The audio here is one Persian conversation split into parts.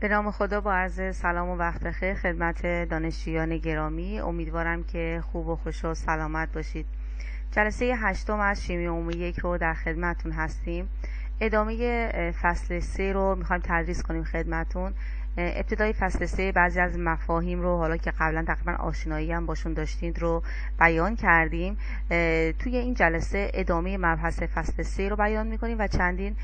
به نام خدا، با عرض سلام و وقت بخیر خدمت دانشجویان گرامی. امیدوارم که خوب و خوش و سلامت باشید. جلسه 8 از شیمی عمومی 1 رو در خدمتون هستیم. ادامه فصل 3 رو میخوایم تدریس کنیم خدمتون. ابتدای فصل 3 بعضی از مفاهیم رو حالا که قبلا تقریبا آشنایی هم باشون داشتید رو بیان کردیم. توی این جلسه ادامه مبحث فصل 3 رو بیان میکنیم و چندین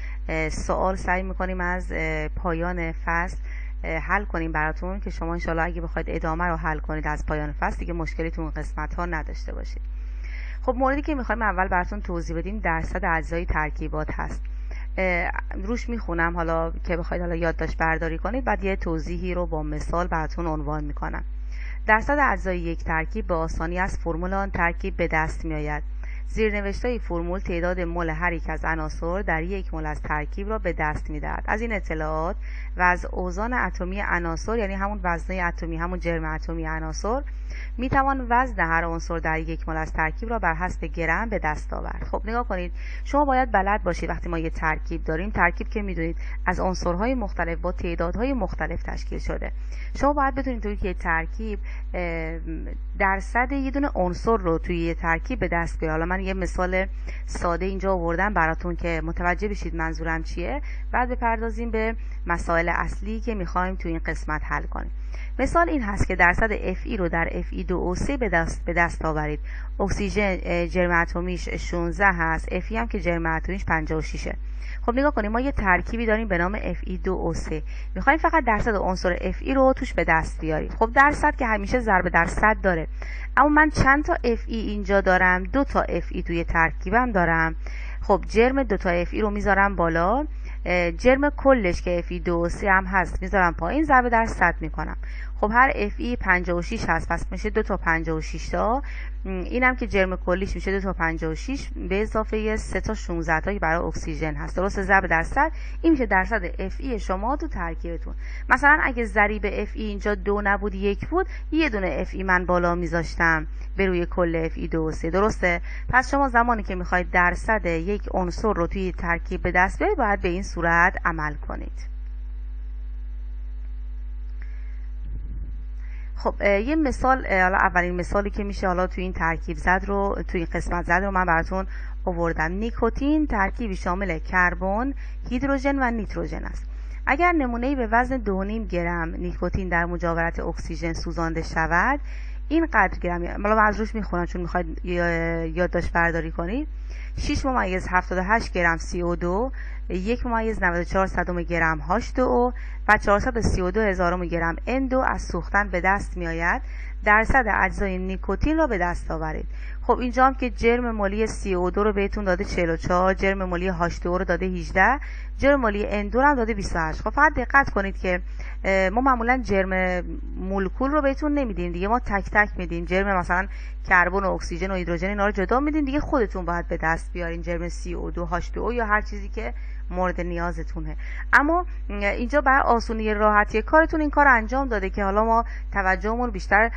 سوال سعی میکنیم از پایان فصل حل کنیم براتون که شما انشالله اگه بخواید ادامه رو حل کنید از پایان فصل دیگه مشکلی تو اون قسمت ها نداشته باشید. خب موردی که میخوایم اول براتون توضیح بدیم درصد اجزای ترکیبات هست. روش میخونم حالا که بخواید حالا یادداشت برداری کنید، بعد یه توضیحی رو با مثال براتون عنوان میکنم. درصد اجزای یک ترکیب به آسانی از فرمول آن ترکیب به دست میآید. زیرنوشتای فرمول تعداد مول هر یک از عناصر در یک مول از ترکیب را به دست میدهد. از این اطلاعات و از اوزان اتمی عناصر، یعنی همون وزنه اتمی، همون جرم اتمی عناصر، میتوان وزن هر عنصر در یک مول از ترکیب را بر حسب گرم به دست آورد. خب نگاه کنید، شما باید بلد باشید وقتی ما یه ترکیب داریم، ترکیب که میدونید از عنصرهای مختلف با تعدادهای مختلف تشکیل شده، شما باید بدونید توی یه ترکیب درصد یه دونه عنصر رو توی یه ترکیب به دست بیارید. حالا من یه مثال ساده اینجا آوردم براتون که متوجه بشید منظورم چیه، بعد بپردازیم به مسائل اصلی که میخوایم توی این قسمت حل کنیم. مثال این هست که درصد Fe رو در Fe2O3 به دست آورید. اکسیژن جرم اتمیش 16 هست، Fe هم که جرم اتمیش 56. خب نگاه کنیم، ما یه ترکیبی داریم به نام Fe2O3. میخوایم فقط درصد عنصر Fe رو توش به دست بیاریم. خب درصد که همیشه ضرب در صد داره، اما من چند تا Fe اینجا دارم؟ 2 تا Fe توی ترکیبم دارم. خب جرم 2 تا Fe رو میذارم بالا، جرم کلش که Fe2O3 هم هست میذارم پایین، ضرب در 100 میکنم. خب هر Fe 56 هست، پس میشه 2 تا 56 تا. اینم که جرم کلیش میشه 2 تا 56 به اضافه 3 تا 16 تا که برای اکسیژن هست، درسته؟ ضرب در 100 این میشه درصد Fe شما تو ترکیبتون. مثلا اگه ضریب Fe اینجا 2 نبود 1 بود، یه دونه Fe من بالا میذاشتم به روی کل Fe2O3، درسته؟ پس شما زمانی که میخواید درصد یک عنصر رو توی ترکیب به دست بیارید باید به این صورت عمل کنید. خب یه مثال، حالا اولین مثالی که میشه حالا توی این ترکیب زد رو، توی این قسمت زد رو من براتون آوردم. نیکوتین ترکیبی شامل کربن، هیدروژن و نیتروژن است. اگر نمونه‌ای به وزن 2.5 گرم نیکوتین در مجاورت اکسیژن سوزانده شود، این قدر گرم، حالا من از روش میخونم چون میخواید یادداشت برداری کنید. 6.78 گرم CO2، 1.94 گرم H2O و 432 هزارم گرم N2 از سوختن به دست می آید. درصد اجزای نیکوتین را به دست آورید. خب اینجا هم که جرم مولی CO2 رو بهتون داده 44، جرم مولی H2O رو داده 18، جرم مولی N2 رو هم داده 28. خب فقط دقت کنید که ما معمولا جرم مولکول رو بهتون نمیدیم دیگه، ما تک تک میدیم. جرم مثلا کربن و اکسیژن و هیدروژن اینا رو جدا میدیم دیگه، خودتون باید به دست بیارین جرم CO2 H2O یا هر چیزی که مورد نیازتونه. اما اینجا برای آسونی راحتی کارتون این کار انجام داده که حالا ما توجهمون بیشتر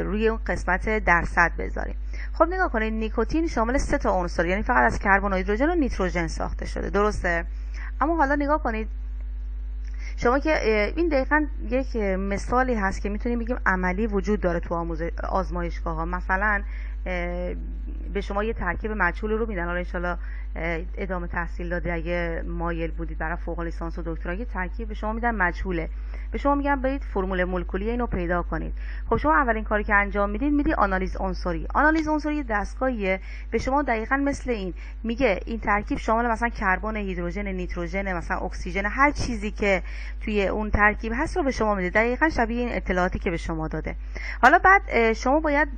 روی اون قسمت درصد بذاریم. خب نگاه کنید، نیکوتین شامل 3 تا عنصر، یعنی فقط از کربن و هیدروژن و نیتروژن ساخته شده، درسته؟ اما حالا نگاه کنید شما که این دقیقاً یک مثالی هست که میتونیم بگیم عملی وجود داره تو آزمایشگاه ها. مثلا به شما یه ترکیب مجهول رو میدن، حالا انشالله ادامه تحصیل داده اگه مایل بودید برای فوق لیسانس و دکترا، یه ترکیب به شما میدن مجهوله، به شما میگن برید فرمول مولکولی اینو پیدا کنید. خب شما اولین کاری که انجام میدید آنالیز عنصری. آنالیز عنصری دستگاهیه به شما دقیقاً مثل این میگه این ترکیب شامل مثلا کربن، هیدروژن، نیتروژن، مثلا اکسیژن، هر چیزی که توی اون ترکیب هست رو به شما میده، دقیقاً شبیه این اطلاعاتی که به شما داده. حالا بعد شما باید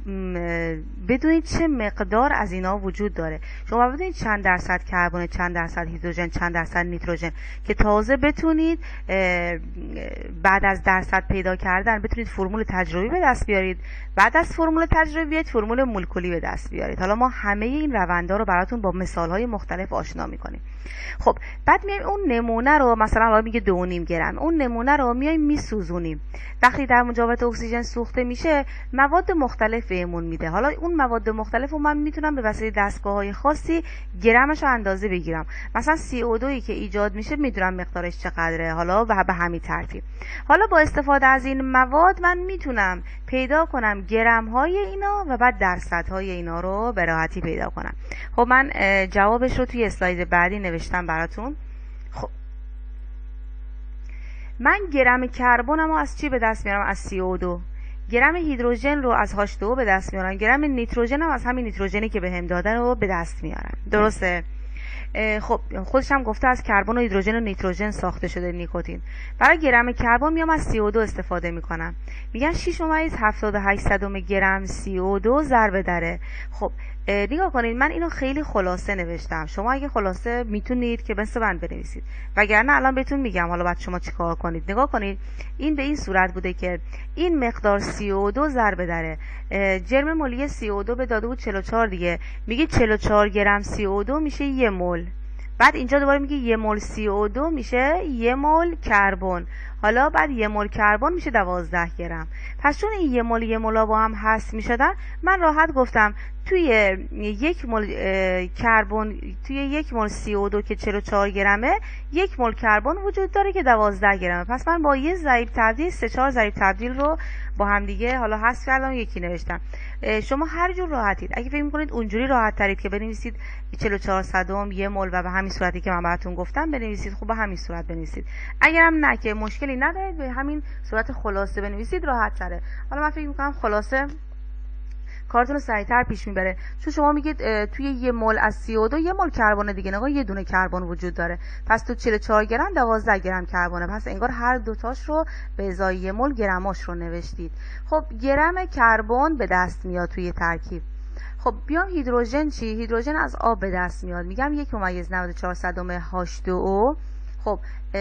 بدونید چه مقدار از اینا وجود داره. شما بدونید چند درصد کربن، چند درصد هیدروژن، چند درصد نیتروژن، که تازه بتونید بعد از درصد پیدا کردن بتونید فرمول تجربی به دست بیارید. بعد از فرمول تجربی بیاید فرمول مولکولی به دست بیارید. حالا ما همه این روندها رو براتون با مثال‌های مختلف آشنا می‌کنیم. خب بعد میایم اون نمونه رو، مثلا حالا میگه 2.5 گرم، اون نمونه رو میایم میسوزونیم. وقتی در مجاورت اکسیژن سوخته میشه مواد مختلف بهمون میده. حالا اون مواد مختلف رو من میتونم به وسیله دستگاه‌های خاصی گرمش رو اندازه بگیرم. مثلا CO2 که ایجاد میشه میدونم مقدارش چقدره، حالا به همین ترتیب. حالا با استفاده از این مواد من میتونم پیدا کنم گرم‌های اینا و بعد درصدهای اینا رو به راحتی پیدا کنم. خب من جوابش رو توی اسلاید بعدی نوشتم براتون. خب من گرم کربنم رو از چی به دست میارم؟ از CO2. گرم هیدروژن رو از H2O به دست میارم. گرم نیتروژن هم از همین نیتروژنی که بهم دادن رو به دست میارم. درسته؟ خب خودش هم گفته از کربن و هیدروژن و نیتروژن ساخته شده نیکوتین. برای گرم کربن میام از CO2 استفاده میکنم. میگن 6.78 گرم CO2 ضرب دره. خب نگاه کنید، من اینو خیلی خلاصه نوشتم. شما اگه خلاصه میتونید که مثل من بنویسید، وگرنه الان بهتون میگم حالا بعد شما چیکار کنید. نگاه کنید، این به این صورت بوده که این مقدار CO2 ضرب دره. جرم ملی CO2 به داده بود 44 دیگه. میگه 44 گرم CO2 میشه 1 مول. بعد اینجا دوباره میگه 1 مول CO2 میشه 1 مول کربن. حالا بعد 1 مول کربن میشه 12 گرم. پس چون این 1 مول با هم حذف میشدن، من راحت گفتم توی 1 مول کربن، توی 1 مول CO2 که 44 گرمه، 1 مول کربن وجود داره که 12 گرمه. پس من با یه ضریب تبدیل 3-4 ضریب تبدیل رو با هم دیگه حالا حذف کردم، یکی نوشتم. شما هر جور راحتید. اگه فکر می‌کنید اونجوری راحت ترید که بنویسید 44 صدم 1 مول و به همین صورتی که من براتون گفتم بنویسید، خب به همین صورت بنویسید. اگرم نه که مشکلی ندارید، به همین صورت خلاصه بنویسید، راحت تره. حالا من فکر می‌کنم خلاصه کارتون رو سریعتر پیش میبره، چون شما میگید توی 1 مول از CO2 1 مول کربن دیگه. نگاه، یه دونه کربن وجود داره، پس تو 44 گرم 12 گرم کربنه. پس انگار هر دوتاش رو به ازای 1 مول گرماش رو نوشتید. خب گرم کربن به دست میاد توی ترکیب. خب بیام هیدروژن چی؟ هیدروژن از آب به دست میاد. میگم 1.94 H2O. خب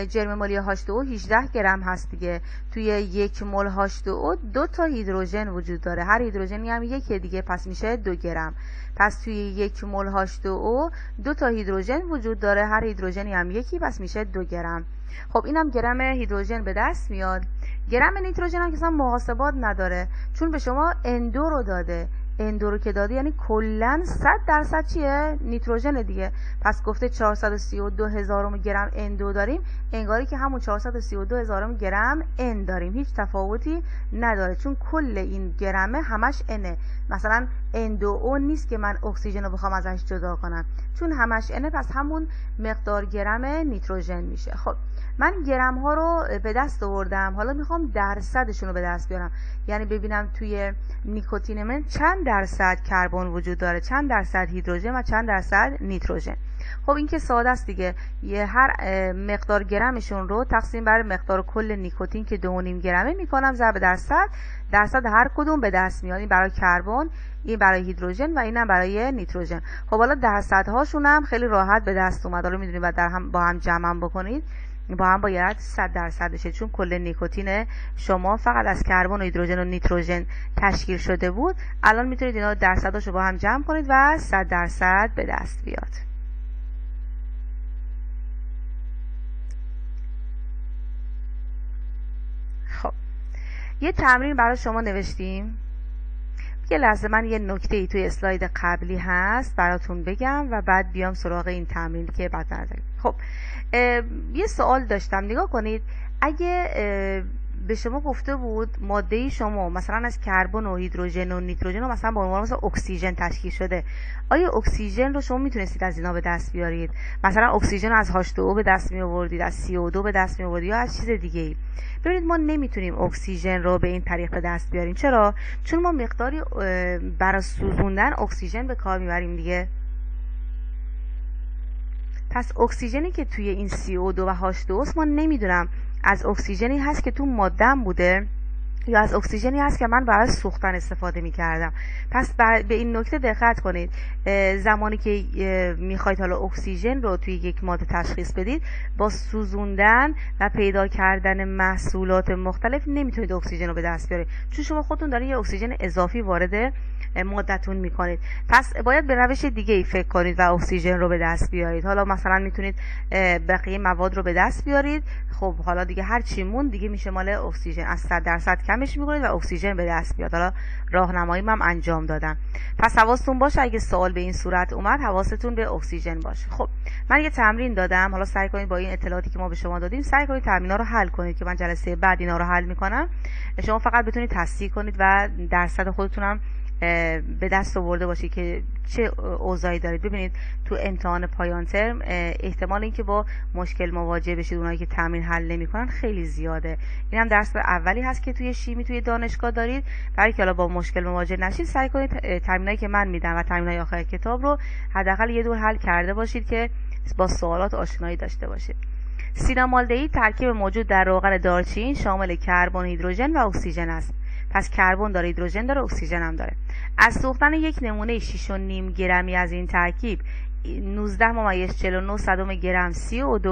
جرم ملی H2O 18 گرم هست دیگه. توی 1 مول H2O 2 تا هیدروژن وجود داره، هر هیدروژنی هم یکی دیگه، پس میشه 2 گرم. پس توی 1 مول H2O 2 تا هیدروژن وجود داره، هر هیدروژنی هم یکی، پس میشه 2 گرم. خب اینم گرم هیدروژن به دست میاد. گرم نیتروژن هم که اصلا محاسبات نداره، چون به شما اندو رو داده. اندو رو که داده یعنی کلن 100% چیه؟ نیتروژن دیگه. پس گفته 432,000 گرم اندو داریم، انگاری که همون 432,000 گرم ان داریم. هیچ تفاوتی نداره، چون کل این گرمه همش انه. مثلا اندو اون نیست که من اکسیژن رو بخوام ازش جدا کنم، چون همش انه، پس همون مقدار گرم نیتروژن میشه. خب من گرم ها رو به دست آوردم، حالا میخوام درصدشون رو به دست بیارم. یعنی ببینم توی نیکوتین من چند درصد کربن وجود داره، چند درصد هیدروژن و چند درصد نیتروژن. خب این که ساده است دیگه. هر مقدار گرمشون رو تقسیم بر مقدار کل نیکوتین که 2.5 گرمه میکنم ضرب درصد هر کدوم به دست میاد. این برای کربن، این برای هیدروژن و اینم برای نیتروژن. خب حالا درصدهاشون هم خیلی راحت به دست اومد. حالا میدونید بعد با هم جمع بکنید، با هم باید 100% بشه، چون کل نیکوتین شما فقط از کربن و هیدروژن و نیتروژن تشکیل شده بود. الان میتونید اینا درصداشو با هم جمع کنید و 100% به دست بیاد. خب یه تمرین برای شما نوشتیم. یه لحظه من یه نکته‌ای توی اسلاید قبلی هست براتون بگم و بعد بیام سراغ این تمرینی که بعد نظر. خب یه سوال داشتم، نگاه کنید. اگه به شما گفته بود ماده شما مثلا از کربن و هیدروژن و نیتروژن و مثلا به عنوان مثلا اکسیژن تشکیل شده، آیا اکسیژن رو شما میتونستید از اینا به دست بیارید؟ مثلا اکسیژن از H2O به دست می آوردید، از CO2 به دست می آوردید یا از چیز دیگه ای؟ ببینید ما نمیتونیم اکسیژن رو به این طریق به دست بیاریم. چرا؟ چون ما مقداری برای سوزوندن اکسیژن به کار میبریم دیگه. پس اکسیژنی که توی این CO2 و H2O ما نمیدونم از اکسیژنی هست که تو ماده‌ام بوده یا از اکسیژنی هست که من برای سوختن استفاده می‌کردم. پس به این نکته دقت کنید. زمانی که می‌خواید حالا اکسیژن رو توی یک ماده تشخیص بدید، با سوزوندن و پیدا کردن محصولات مختلف نمیتونید اکسیژن رو به دست بیارید، چون شما خودتون دارید یه اکسیژن اضافی وارد مدتون میکنید. پس باید به روش دیگه ای فکر کنید و اکسیژن رو به دست بیارید. حالا مثلا میتونید بقیه مواد رو به دست بیارید. خب حالا دیگه هر چی مون دیگه میشه مال اکسیژن، از 100% کمش میکنید و اکسیژن به دست بیاد. حالا راهنمایی هم انجام دادم. پس حواستون باشه اگه سوال به این صورت اومد حواستون به اکسیژن باشه. خب من یه تمرین دادم، حالا سعی کنید با این اطلاعاتی که ما به شما دادیم سعی کنید تمرینا رو حل کنید که من جلسه بعد اینا رو حل میکنم. شما فقط بتونید تصحیح کنید و درصد خودتونم به دست آورده باشید که چه اوضاعی دارید. ببینید تو امتحان پایان ترم احتمال اینکه با مشکل مواجه بشید اونایی که تمرین حل نمیکنن خیلی زیاده. این هم درس اولی هست که توی شیمی توی دانشگاه دارید. برای که حالا با مشکل مواجه نشید سعی کنید تمرینایی که من میدم و تمرینای آخر کتاب رو حداقل یه دور حل کرده باشید که با سوالات آشنایی داشته باشید. سینامالدهید ترکیب موجود در روغن دارچین شامل کربن، هیدروژن و اکسیژن است. پس کربن داره، هیدروژن داره، اکسیژن هم داره. از سوختن یک نمونه 6.5 گرمی از این ترکیب 19.49 گرم CO2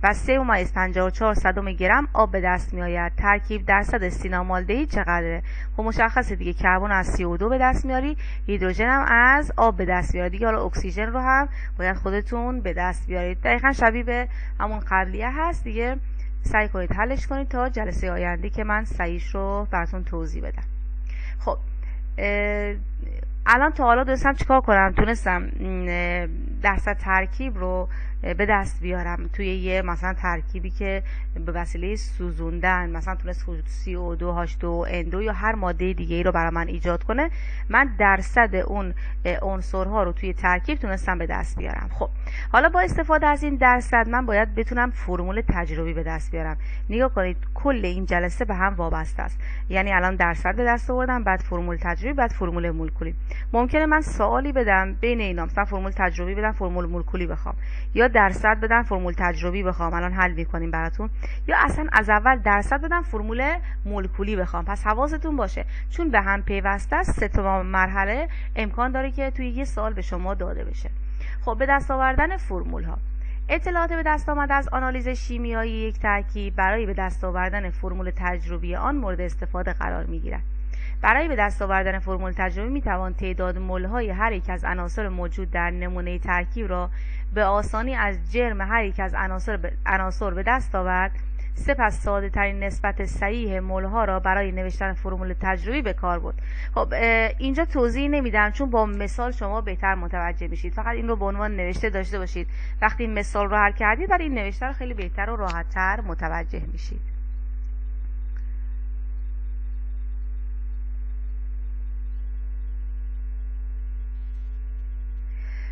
و 3.54 گرم آب به دست می آید. ترکیب درصد سینامالدهید چقدره؟ خب مشخصه دیگه، کربن از CO2 به دست میاری، هیدروژن هم از آب به دست میاری دیگه. حالا اکسیژن رو هم باید خودتون به دست بیارید. دقیقاً شبیه به همون قبلیه هست دیگه. سعی کنید حلش کنید تا جلسه آینده که من سعیش رو براتون توضیح بدم. خب الان تا حالا دونستم چیکار کنم، تونستم درصد ترکیب رو به دست بیارم توی یه مثلا ترکیبی که به وسیله سوزوندن مثلا تونست CO2 H2N2 یا هر ماده دیگه ای رو برای من ایجاد کنه. من درصد اون عنصرها رو توی ترکیب تونستم به دست بیارم. خب حالا با استفاده از این درصد من باید بتونم فرمول تجربی به دست بیارم. نگاه کنید کل این جلسه به هم وابسته است. یعنی الان درصد به دست آوردم، بعد فرمول تجربی، بعد فرمول مولکولی. ممکنه من سوالی بدم بین اینا، مثلا فرمول تجربی بدم فرمول مولکولی بخوام، یا درصد بدم فرمول تجربی بخوام الان حل می‌کنیم براتون، یا اصلا از اول درصد بدم فرمول مولکولی بخوام. پس حواستون باشه چون به هم پیوسته است، 3 مرحله امکان داره که توی یه سوال به شما داده بشه. خب به دست آوردن فرمول ها. اطلاعات به دست آمده از آنالیز شیمیایی یک ترکیب برای به دست آوردن فرمول تجربی آن مورد استفاده قرار می‌گیرد. برای به دست آوردن فرمول تجربی میتوان تعداد مول‌های هر یک از عناصر موجود در نمونه ترکیب را به آسانی از جرم هر یک از عناصر به دست آورد. سپس ساده ترین نسبت صحیح مول‌ها را برای نوشتن فرمول تجربی به کار برد. خب اینجا توضیح نمیدم چون با مثال شما بهتر متوجه بشید. فقط این رو به عنوان نوشته داشته باشید. وقتی این مثال رو حل کردید برای این نوشته رو خیلی بهتر و راحت‌تر متوجه میشید.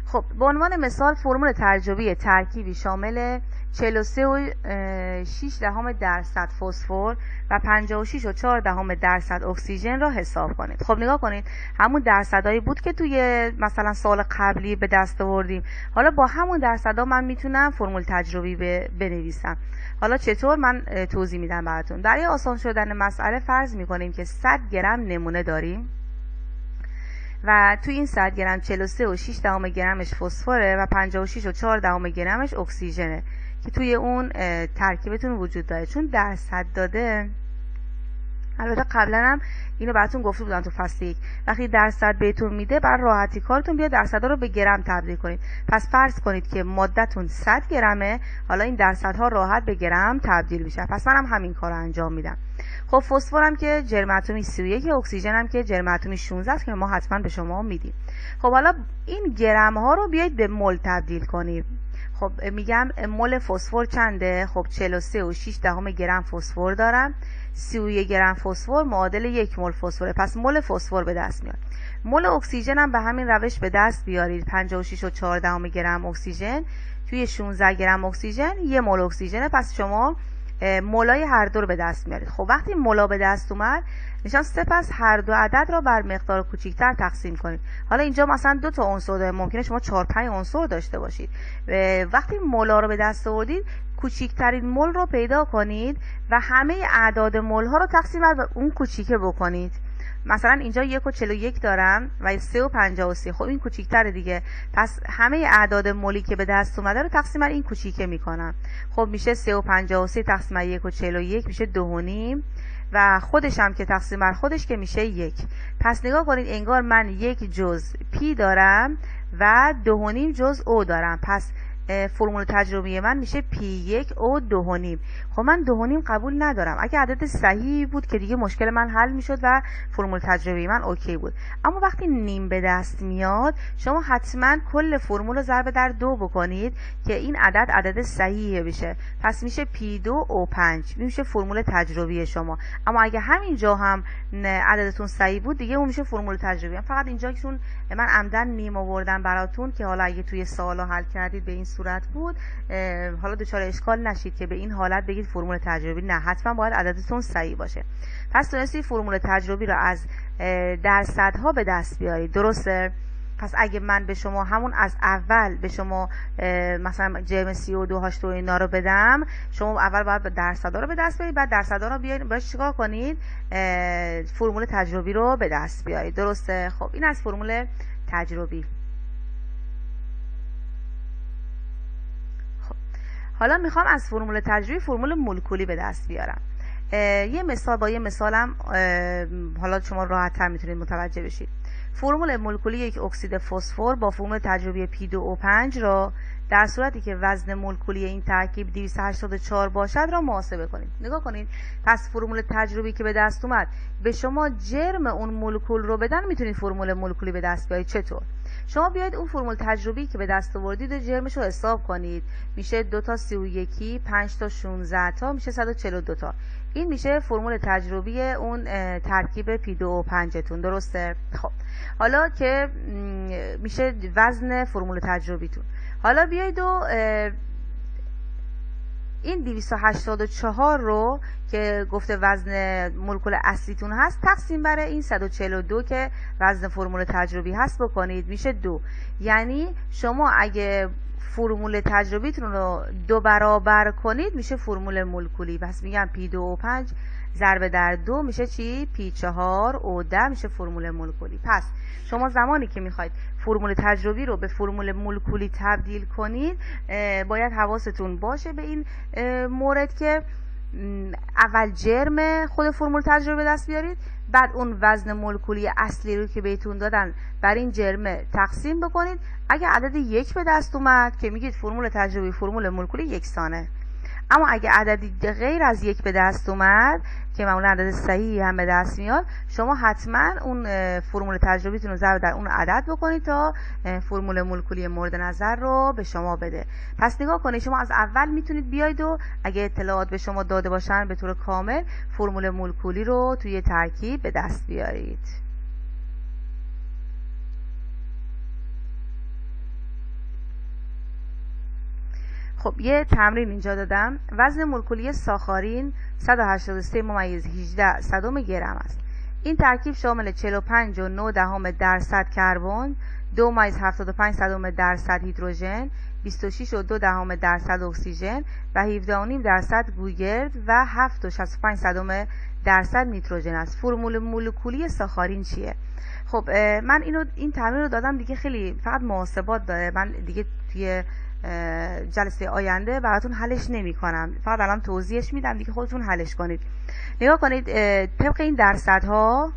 خب به عنوان مثال فرمول تجربی ترکیبی شامل 43.6% فسفر و 56.4% اکسیژن را حساب کنید. خب نگاه کنید همون درصدایی بود که توی مثلا سال قبلی به دست آوردیم. حالا با همون درصدا من میتونم فرمول تجربی بنویسم. حالا چطور من توضیح میدم براتون. برای آسان شدن مسئله فرض میکنیم که 100 گرم نمونه داریم و تو این 100 گرم 43.6 گرمش فسفره و 56.4 گرمش اکسیژنه که توی اون ترکیبتون وجود داره. چون درصد داده، البته قبلا هم اینو براتون گفته بودم تو فصل 1، وقتی درصد بهتون میده بر راحتی کارتون بیا درصدا رو به گرم تبدیل کنید. پس فرض کنید که مادهتون 100 گرمه، حالا این درصدها راحت به گرم تبدیل میشه. پس منم همین کارو انجام میدم. خب فسفر هم که جرم اتمی 31، اکسیژن هم که جرم اتمی 16 است که ما حتما به شما میدیم. خب حالا این گرم ها رو بیایید به مول تبدیل کنیم. خب میگم مول فسفر چنده؟ خب 43.6 گرم فسفر دارم. 31 گرم فسفر معادل 1 مول فسفره. پس مول فسفر به دست میاد. مول اکسیژن هم به همین روش به دست بیارید. 56.4 گرم اکسیژن توی 16 گرم اکسیژن 1 مول اکسیژنه. پس شما مولای هر دو رو به دست میارید. خب وقتی مولا به دست اومد نشان سپس هر دو عدد را بر مقدار کوچکتر تقسیم کنید. حالا اینجا مثلا 2 تا عنصر داره، ممکنه شما 4-5 عنصر داشته باشید. وقتی مولا رو به دست آوردید کوچکترین مول رو پیدا کنید و همه اعداد مول ها رو تقسیم بر اون کوچیکه بکنید. مثلا اینجا 1.41 دارم و 3.53. خب این کوچیک‌تره دیگه. پس همه اعداد مولی که به دست اومده رو تقسیم بر این کوچیکه میکنم. خب میشه 3.53 تقسیم بر 1.41 میشه 2.5 و خودش هم که تقسیم بر خودش که میشه 1. پس نگاه کنید انگار من 1 جز پی دارم و 2.5 جز او دارم. پس فرمول تجربی من میشه P1 او 2.5. خب من 2.5 قبول ندارم. اگه عدد صحیحی بود که دیگه مشکل من حل میشد و فرمول تجربی من اوکی بود. اما وقتی نیم به دست میاد شما حتما کل فرمول رو ضرب در 2 بکنید که این عدد صحیحه بشه. پس میشه P2 او 5 میشه فرمول تجربی شما. اما اگه همینجا هم عددتون صحیح بود دیگه اون میشه فرمول تجربی. فقط اینجا چون من عمدن نیم آوردم براتون که حالا اگه توی سوالا حل کردید به این صورت بود حالا دچار اشکال نشید که به این حالت بگید فرمول تجربی. نه، حتما باید عددتون صحیح باشه. پس تونستید فرمول تجربی رو از درصدها به دست بیارید. درسته؟ پس اگه من به شما همون از اول به شما مثلا جرم 32 H2 اینا رو بدم، شما اول باید درصدها رو به دست بیارید، بعد درصدها رو بیارید باش چیکار کنید؟ فرمول تجربی رو به دست بیارید. درسته؟ خب این از فرمول تجربی. خب حالا میخوام از فرمول تجربی فرمول مولکولی به دست بیارم. یه مثال با یه مثالم حالا شما راحت‌تر میتونید متوجه بشید. فرمول مولکولی یک اکسید فسفر با فرمول تجربی P2O5 را در صورتی که وزن مولکولی این ترکیب 284 باشد را محاسبه کنید. نگاه کنید، پس فرمول تجربی که به دست اومد به شما جرم اون مولکول رو بدن، میتونید فرمول مولکولی به دست بیارید. چطور؟ شما بیاید اون فرمول تجربی که به دست آوردید و جرمش رو حساب کنید. میشه 2 تا 31 5 تا 16 تا میشه 142 تا. این میشه فرمول تجربی اون ترکیب P2O5 تون. درسته؟ خب حالا که میشه وزن فرمول تجربیتون. حالا بیایید و این 284 رو که گفته وزن مولکول اصلیتون هست تقسیم بر این 142 که وزن فرمول تجربی هست بکنید. میشه 2. یعنی شما اگه فرمول تجربیتون رو 2 برابر کنید میشه فرمول مولکولی. پس میگم P2O5 ضرب در 2 میشه چی؟ P4O10 میشه فرمول مولکولی. پس شما زمانی که میخواید فرمول تجربی رو به فرمول مولکولی تبدیل کنید باید حواستون باشه به این مورد که اول جرم خود فرمول تجربی به دست بیارید، بعد اون وزن مولکولی اصلی رو که بهتون دادن بر این جرم تقسیم بکنید. اگه عدد 1 به دست اومد که میگید فرمول تجربی فرمول مولکولی یکسانه. اما اگه عددی غیر از 1 به دست اومد که معمولا عدد صحیحی هم به دست میاد، شما حتما اون فرمول تجربیتون رو ضرب در اون عدد بکنید تا فرمول مولکولی مورد نظر رو به شما بده. پس نگاه کنید شما از اول میتونید بیاید و اگه اطلاعات به شما داده باشن به طور کامل فرمول مولکولی رو توی ترکیب به دست بیارید. خب یه تمرین اینجا دادم. وزن مولکولی ساخارین 183.18 صدم گرم است. این ترکیب شامل 45.9 درصد کربن، 2.75 صدم درصد هیدروژن، 26.2 درصد اکسیژن و 17.5 درصد گوگرد و 7.65 صدم درصد نیتروژن است. فرمول مولکولی ساخارین چیه؟ خب من این تمرین رو دادم دیگه، خیلی فقط محاسبات داره. من دیگه توی جلسه آینده براتون حلش نمی کنم، فقط الان توضیحش میدم دیگه خودتون حلش کنید. نگاه کنید طبق این درصدها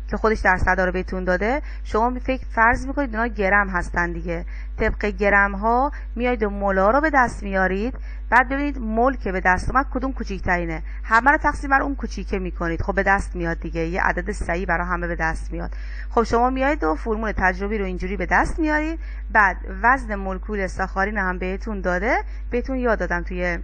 که خودش درصدها رو بهتون داده، شما فرض میکنید اینا گرم هستن دیگه. طبق گرم ها میایید و مولا رو به دست میارید، بعد ببینید مول که به دست اومد کدوم کوچیک‌ترینه، همه رو تقسیم بر اون کوچیکه میکنید. خب به دست میاد دیگه، یه عدد صحیح برای همه به دست میاد. خب شما میایید و فرمول تجربی رو اینجوری به دست میارید. بعد وزن مولکول ساخارین هم بهتون داده، بهتون یاد دادم توی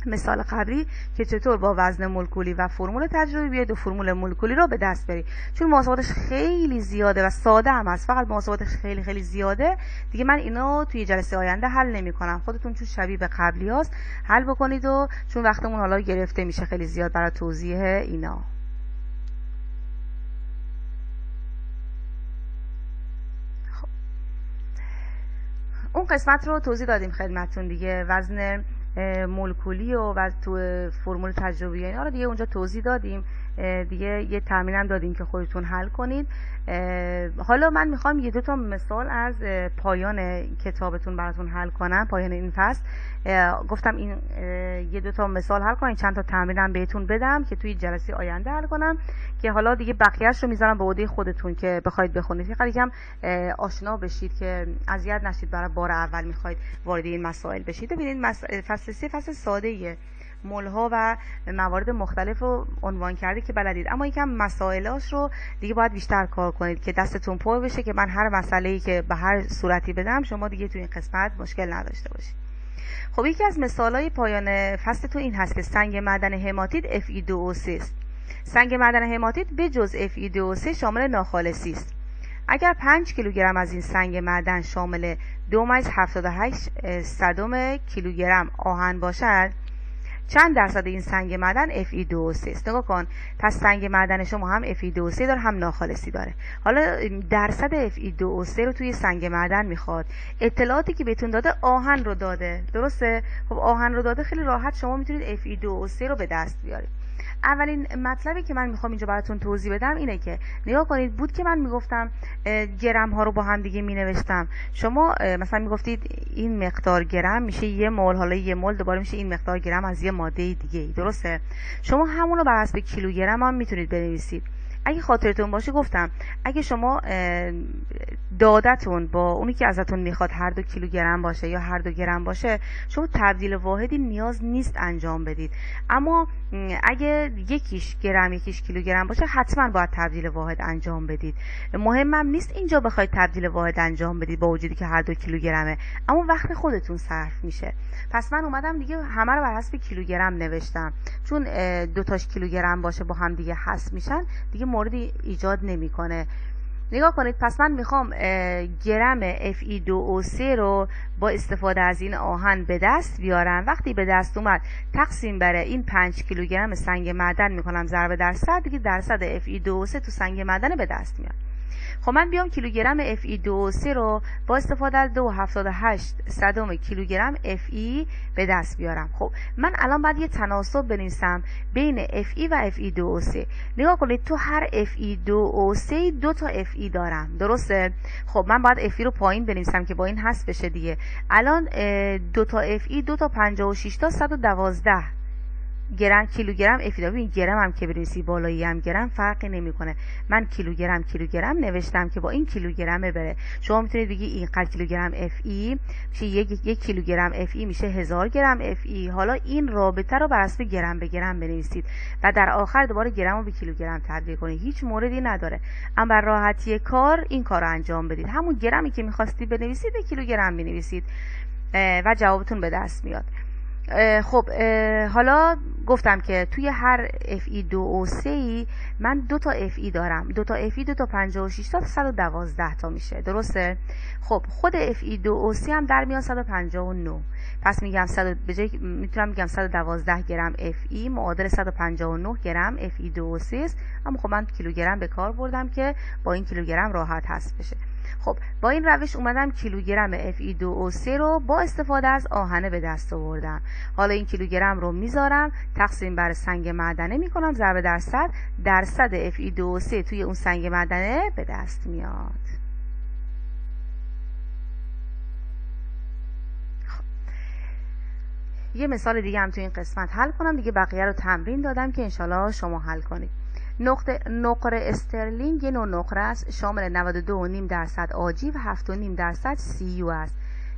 مثال قبلی که چطور با وزن مولکولی و فرمول تجربی بیاید و فرمول مولکولی رو به دست برید. چون محاسباتش خیلی زیاده و ساده هم هست، فقط محاسباتش خیلی خیلی زیاده دیگه. من اینو توی جلسه آینده حل نمی کنم، خودتون چون شبیه به قبلی هست حل بکنید و چون وقتمون حالا گرفته میشه خیلی زیاد برای توضیح اینا. خب اون قسمت رو توضیح دادیم خدمتتون دیگه، وزن مولکولی و تو فرمول تجربی اینا رو دیگه اونجا توضیح دادیم. دیگه یه تمرینم دادیم که خودتون حل کنید. حالا من میخوام یه دو تا مثال از پایان کتابتون براتون حل کنم، پایان این فصل. گفتم این یه دو تا مثال حل کنید، چند تا تمرینم بهتون بدم که توی جلسه آینده حل کنم، که حالا دیگه بقیه‌اش رو میذارم به عهده خودتون که بخواید بخونید. یکم آشنا بشید که اذیت نشید برای بار اول میخواید وارد این مسائل بشید. ببینید فصل 3 فصل ساده‌ایه، ملها و موارد مختلف رو عنوان کرده که بلدید، اما یکم مسائلاش رو دیگه باید بیشتر کار کنید که دستتون پر بشه که من هر مسئله‌ای که به هر صورتی بدم شما دیگه تو این قسمت مشکل نداشته باشید. خب یکی از مثالای پایان فصلتون این هست که سنگ معدن هماتیت Fe2O3 است. سنگ معدن هماتیت به جز Fe2O3 شامل ناخالصی است. اگر 5 کیلوگرم از این سنگ معدن شامل 2.78 کیلوگرم آهن باشد، چند درصد این سنگ معدن Fe2O3 است؟ نگاه کن، پس سنگ معدن شما هم Fe2O3 داره هم ناخالصی داره. حالا درصد Fe2O3 رو توی سنگ معدن میخواد. اطلاعاتی که بهتون داده آهن رو داده، درسته؟ خب آهن رو داده، خیلی راحت شما میتونید Fe2O3 رو به دست بیارید. اولین مطلبی که من میخوام اینجا براتون توضیح بدم اینه که نگاه کنید، بود که من میگفتم گرم ها رو با هم دیگه مینوشتم. شما مثلا میگفتید این مقدار گرم میشه 1 مول، حالا 1 مول دوباره میشه این مقدار گرم از یه ماده دیگه، درسته؟ شما همون رو بر حسب کیلوگرم هم میتونید بنویسید. اگه خاطرتون باشه گفتم اگه شما دادتون با اونی که ازتون میخواد هر 2 کیلوگرم باشه یا هر 2 گرم باشه، شما تبدیل واحدی نیاز نیست انجام بدید. اما اگه یکیش گرم یکیش کیلوگرم باشه حتما باید تبدیل واحد انجام بدید. مهمم نیست اینجا بخواید تبدیل واحد انجام بدید با وجودی که هر 2 کیلوگرمه، اما وقت خودتون صرف میشه. پس من اومدم دیگه همه رو بر حسب کیلوگرم نوشتم، چون 2 تاش کیلوگرم باشه با هم دیگه حساب میشن، دیگه موردی ایجاد نمیکنه. نگاه کنید، پس من میخوام گرم Fe2O3 رو با استفاده از این آهن به دست بیارم. وقتی به دست اومد تقسیم بر این 5 کیلوگرم سنگ معدن میکنم ضرب در 100، دیگه درصد Fe2O3 تو سنگ معدن به دست میاد. خب من بیام کیلوگرم Fe2O3 رو با استفاده از 2.78 کیلوگرم Fe به دست بیارم. خب من الان باید یه تناسب بنویسم بین Fe و Fe2O3. نگاه کنید، تو هر Fe2O3 2 تا Fe دارم، درسته؟ خب من باید Fe رو پایین بنویسم که با این حذف بشه دیگه. الان 2 تا Fe 2 تا 56 تا 112 گرم کیلوگرم Fe دارم. این گرم هم که بنویسی بالایی هم گرم فرقی نمیکنه. من کیلوگرم نوشتم که با این کیلوگرمه بره. شما میتونید بگی اینقدر کیلوگرم Fe میشه یک کیلوگرم Fe میشه 1000 گرم Fe. حالا این رابطه رو بر اساس گرم به گرم بنویسید و در آخر دوباره گرم رو به کیلوگرم تبدیل کنید. هیچ موردی نداره، اما بر راحتی کار این کار رو انجام بدید. همون گرمی که میخواستی بنویسید به کیلوگرم بنویسید و جوابتون به دست میاد. خب حالا گفتم که توی هر Fe2O3 من 2 تا Fe دارم. 2 تا Fe 2 تا 56 تا 112 تا میشه، درسته؟ خب خود Fe2O3 هم در میاد 159. پس میگم میتونم بگم 112 گرم Fe معادل 159 گرم Fe2O3 است. اما خب من کیلوگرم به کار بردم که با این کیلوگرم راحت حذف بشه. خب با این روش اومدم کیلوگرم Fe2O3 رو با استفاده از آهنه به دست آوردم. حالا این کیلوگرم رو میذارم تقسیم بر سنگ معدنه میکنم ضرب در 100، درصد Fe2O3 توی اون سنگ معدنه به دست میاد. خب. یه مثال دیگه هم توی این قسمت حل کنم دیگه. بقیه رو تمرین دادم که انشالله شما حل کنید. نقره استرلینگ یه نوع نقره است شامل 92.5% آجی و 7.5% CU است.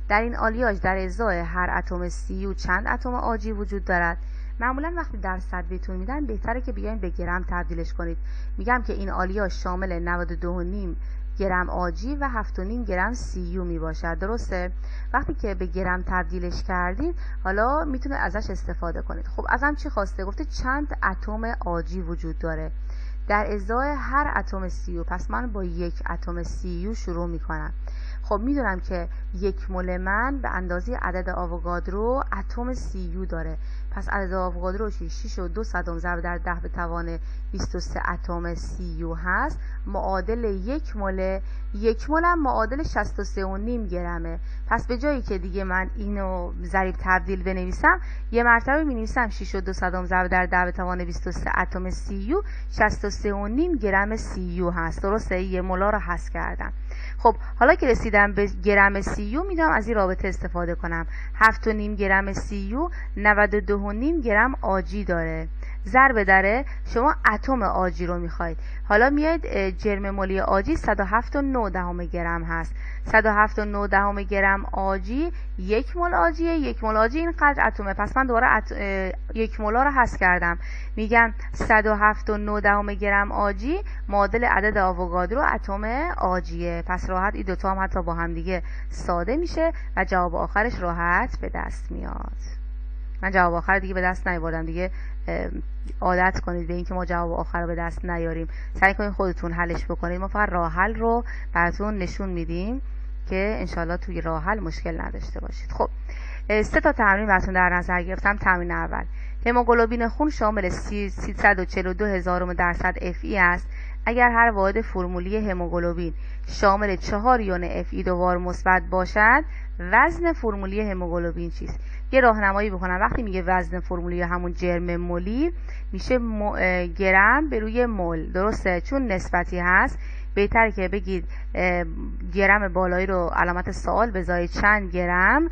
در این آلیاژ در ازای هر اتم CU چند اتم آجی وجود دارد؟ معمولا وقتی درصد بهتون میدن بهتره که بیاین به گرم تبدیلش کنید. میگم که این آلیاژ شامل 92.5 گرم آجی و 7.5 گرم CU می باشد، درسته؟ وقتی که به گرم تبدیلش کردید حالا میتونه ازش استفاده کنید. خب ازم چی خواسته؟ گفته چند اتم آجی وجود داره در ازای هر اتم CU. پس من با 1 اتم CU شروع میکنم. خب میدونم که 1 مول من به اندازه عدد آووگادرو اتم CU داره. پس عدد آووگادرو 6.2 ضرب در 10 به توان 23 اتم CU هست. معادل 1 مول. 1 مول هم معادل 63.5 گرمه. پس به جایی که دیگه من اینو ضریب تبدیل بنویسم، یه مرتبه می‌نویسم 6.2 ضرب در 10 به توان 23 اتم CU 63.5 گرم CU هست. درسته؟ 1 مول رو حذف کردم. خب حالا که رسیدم به گرم CU میدونم از این رابطه استفاده کنم. 7.5 گرم CU 92.5 گرم آجی داره. ضرب در شما اتم آجی رو میخواید. حالا میاید جرم مولی آجی 107.9 گرم هست. 107.9 گرم آجی 1 مول آجیه. 1 مول آجی اینقدر اتمه. پس من دوباره 1 مول رو حذف کردم. میگم 107.9 گرم آجی معادل عدد آووگادرو اتم آجیه. پس راحت این دوتا هم حتی با هم دیگه ساده میشه و جواب آخرش راحت به دست میاد. من جواب آخر دیگه به دست نیاوردم دیگه. عادت کنید به اینکه ما جواب آخر رو به دست نیاریم. سعی کنید خودتون حلش بکنید. ما فقط راه حل رو براتون نشون میدیم که انشالله توی راه حل مشکل نداشته باشید. خب 3 تا تمرین براتون در نظر گرفتم. تمرین اول، هموگلوبین خون شامل 342,000 درصد Fe است. اگر هر واحد فرمولی هموگلوبین شامل 4 یون Fe دوبار مثبت باشد، وزن فرمولی هموگلوبین چیست؟ یه راهنمایی بکنم. وقتی میگه وزن فرمولی همون جرم مولی میشه گرم به روی مول. درسته؟ چون نسبتی هست بهتره که بگید گرم بالایی رو علامت سوال بذارید چند گرم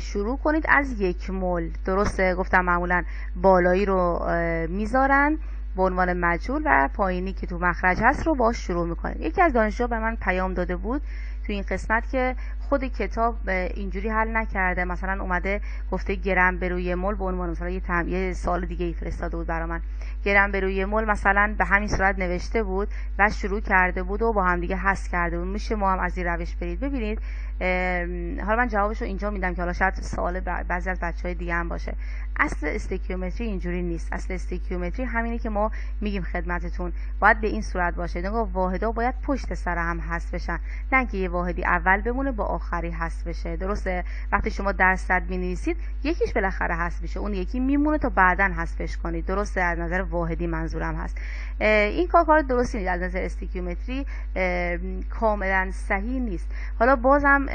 شروع کنید از 1 مول. درسته؟ گفتم معمولا بالایی رو میذارن به عنوان مجهول و پایینی که تو مخرج هست رو باش شروع میکنید. یکی از دانشجوها به من پیام داده بود تو این قسمت که خود کتاب اینجوری حل نکرده، مثلا اومده گفته گرم به روی مول به عنوان مثلا یه سوال دیگه ای فرستاده بود برای من. گرم به روی مول مثلا به همین صورت نوشته بود و شروع کرده بود و با هم دیگه حذف کرده بود. میشه ما هم از این روش برید ببینید. حالا من جوابشو اینجا میدم که حالا شاید سوال بعضی از بچهای دیگه هم باشه. اصل استیکیومتری اینجوری نیست. اصل استیکیومتری همینه که ما میگیم خدمتتون باید به این صورت باشه. نگاه واحدا باید پشت سر هم حذف بشن، نه اینکه یه واحدی اول بمونه با آخری حذف بشه. درسته؟ وقتی شما درصد می‌نویسید یکیش بالاخره حذف میشه، اون یکی میمونه تا بعداً حذفش کنید. درسته؟ از نظر واحدی منظورم هست. این کار درستی نیست. از نظر استیکیومتری کاملا صحیح نیست. حالا بازم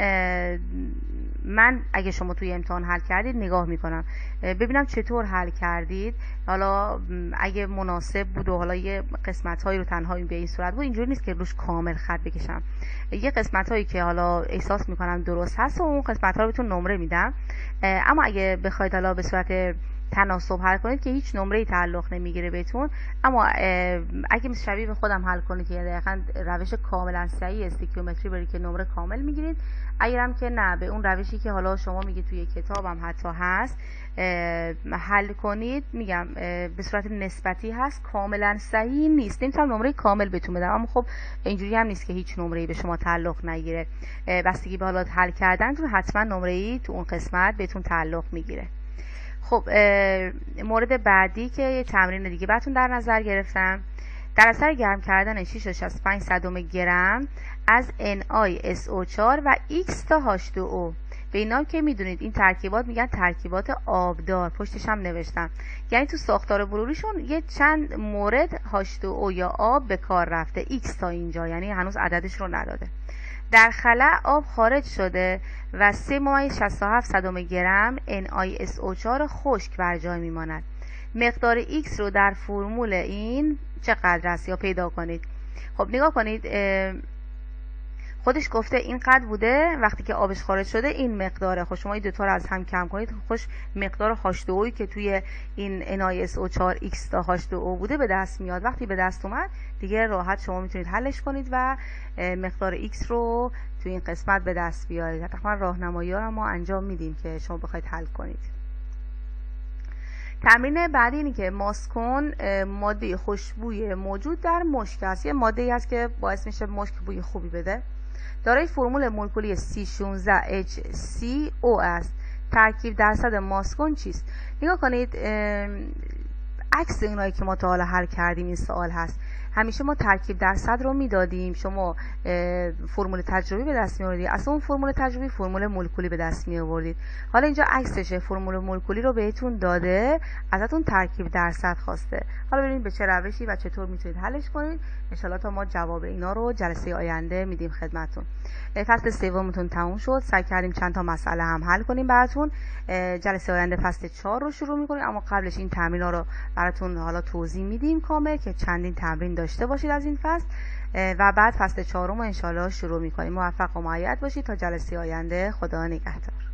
من اگه شما توی امتحان حل کردید نگاه میکنم ببینم چطور حل کردید. حالا اگه مناسب بود و حالا یه قسمت هایی رو تنها به این صورت بود، اینجوری نیست که روش کامل خط بکشم. یه قسمت هایی که حالا احساس میکنم درست هست و اون قسمت ها رو بهتون نمره میدم. اما اگه بخواید حالا به صورت تناسب حل کنید که هیچ نمره‌ای تعلق نمیگیره بهتون، اما اگه شبیه به خودم حل کنید که دقیقاً روش کاملا صحیح استیکیومتری برید که نمره کامل میگیرید. اگرم که نه به اون روشی که حالا شما میگید توی کتابم حتی هست حل کنید، میگم به صورت نسبتی هست، کاملا صحیح نیست. نمیتونم نمره کامل بهتون بدم، اما خب اینجوری هم نیست که هیچ نمره‌ای به شما تعلق نگیره. بستگی به حالا حل کردنتون حتما نمره‌ای تو اون قسمت بهتون تعلق میگیره. خب مورد بعدی که یه تمرین دیگه براتون در نظر گرفتم، در اثر گرم کردن 6.65 گرم از NaSO4 و X تا H2O. به اینا که میدونید این ترکیبات میگن ترکیبات آبدار، پشتش هم نوشتم، یعنی تو ساختار بروریشون یه چند مورد H2O یا آب به کار رفته. X تا اینجا یعنی هنوز عددش رو نداده. در خلا آب خارج شده و 3.67 گرم NaSO4 خشک بر جای میماند. مقدار X رو در فرمول این چقدر است یا پیدا کنید. خب نگاه کنید، خودش گفته اینقدر بوده وقتی که آبش خارج شده این مقداره. خب شما این دوتا رو از هم کم کنید، خوش مقدار H2O که توی این NaSO4 X تا H2O بوده به دست میاد. وقتی به دست اومد دیگه راحت شما میتونید حلش کنید و مقدار X رو توی این قسمت به دست بیارید. حتما راهنمایی ها رو ما انجام میدیم که شما بخواید حل کنید. تمرین بعدی اینه که ماسکون ماده خوشبوی موجود در مشک است. یه ماده‌ای هست که باعث میشه مشک بوی خوبی بده. دارای فرمول مولکولی C16HCO است. ترکیب درصد ماسکون چیست؟ نگاه کنید، عکس اونایی که ما تا حالا حل کردیم این سوال هست. همیشه ما ترکیب درصد رو میدادیم، شما فرمول تجربی به دست میآوردید، اصلا اون فرمول تجربی فرمول مولکولی به دست می آوردید. حالا اینجا عکسشه، فرمول مولکولی رو بهتون داده، ازتون ترکیب درصد خواسته. حالا ببینید به چه روشی و چطور میتونید حلش کنید. ان شاء الله تا ما جواب اینا رو جلسه آینده میدیم خدمتتون. فصل سومتون تموم شد، سعی کردیم چند تا مسئله هم حل کنیم براتون. جلسه آینده فصل 4 رو شروع میکنیم، اما قبلش این تمرین ها رو براتون حالا توضیح میدیم کامل که چندین تمرین داشته باشید از این فصل و بعد فصل 4 رو ان شاء الله شروع میکنیم. موفق و مؤید باشید تا جلسه آینده. خدا نگهدار.